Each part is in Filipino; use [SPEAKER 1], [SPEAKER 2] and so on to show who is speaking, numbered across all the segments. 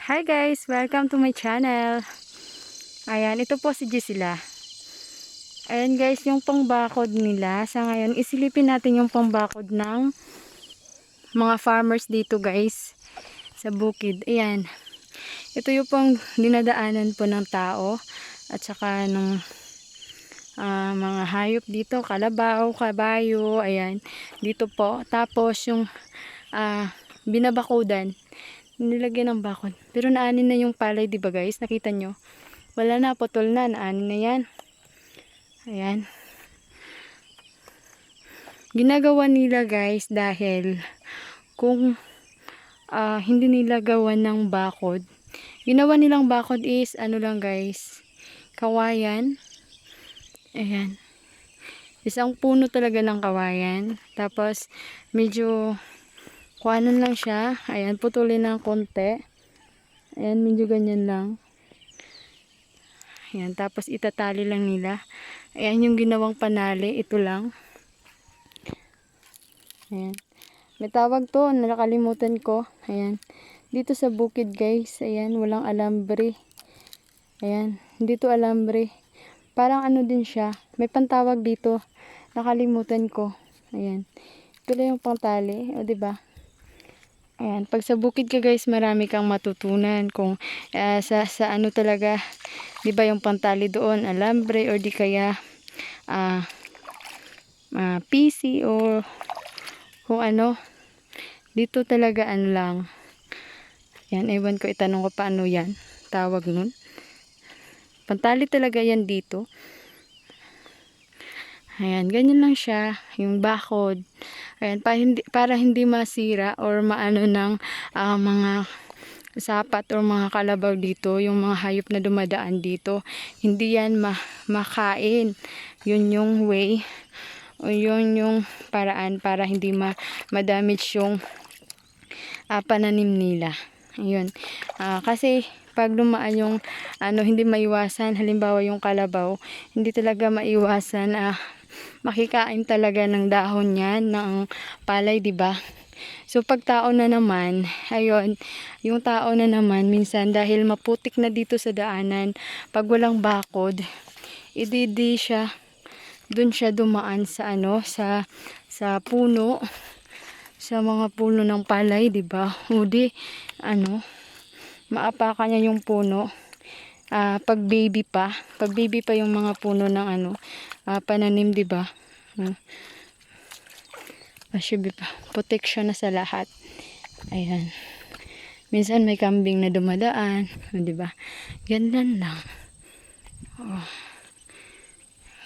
[SPEAKER 1] Hi guys! Welcome to my channel. Ayan, ito po si Gisela. Ayan guys, yung pangbakod nila. Sa ngayon, isilipin natin yung pangbakod ng mga farmers dito guys. Sa bukid. Ayan. Ito yung pang dinadaanan po ng tao. At saka ng mga hayop dito. Kalabaw, kabayo. Ayan. Dito po. Tapos yung binabakudan. Nilagyan ng bakod. Pero naanin na yung palay, diba guys? Nakita nyo? Wala na, putol na. Naanin na yan. Ayan. Ginagawa nila guys dahil kung hindi nila gawan ng bakod. Ginawa nilang bakod is ano lang guys. Kawayan. Ayan. Isang puno talaga ng kawayan. Tapos medyo kuhanan lang siya. Ayan, putulin ng konti. Ayan, medyo ganyan lang. Ayan, tapos itatali lang nila. Ayan yung ginawang panali. Ito lang. Ayan. May tawag to. Nakalimutan ko. Ayan. Dito sa bukid guys. Ayan. Walang alambre. Ayan. Dito alambre. Parang ano din siya. May pantawag dito. Nakalimutan ko. Ayan. Ito lang yung pangtali. O diba? Ayan. Pag sa bukid ka guys, marami kang matutunan. Kung sa ano talaga. Diba yung pantali doon. Alambre. Or di kaya PC o kung ano. Dito talaga ano lang. Yan. Ewan ko. Itanong ko paano yan. Tawag nun. Pantali talaga yan dito. Ayan, ganyan lang siya, yung bakod. Ayan, para hindi masira or maano ng mga sapat or mga kalabaw dito, yung mga hayop na dumadaan dito. Hindi yan makain. Yun yung way o yun yung paraan para hindi ma-damage yung pananim nila. Ayun. Kasi pag dumaan yung hindi maiwasan, halimbawa yung kalabaw, hindi talaga maiwasan makikain talaga ng dahon yan ng palay, di ba? So pag tao na naman, ayun, yung tao na naman minsan dahil maputik na dito sa daanan, pag walang bakod, ididi siya dun siya dumaan sa sa puno, sa mga puno ng palay, di ba? Udi maapakan niya yung puno. Pag baby pa yung mga puno ng pananim, di ba? Masyabi pa. Protection na sa lahat. Ayan. Minsan may kambing na dumadaan, di ba? Ganyan lang. Oh.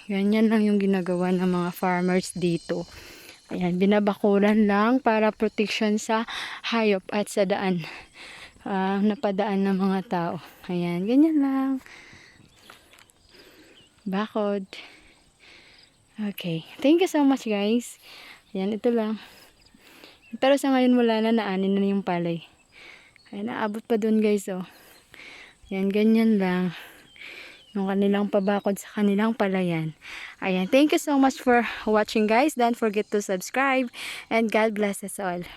[SPEAKER 1] Ganyan lang yung ginagawa ng mga farmers dito. Ayan, binabakuran lang para protection sa hayop at sa daan. Napadaan ng mga tao. Ayan, ganyan lang. Bakod. Okay. Thank you so much guys. Ayan, ito lang. Pero sa ngayon wala na, naanin na yung palay. Ayan, naabot pa dun guys, oh. Ayan, ganyan lang. Yung kanilang pabakod sa kanilang palayan. Ayan, thank you so much for watching guys. Don't forget to subscribe. And God bless us all.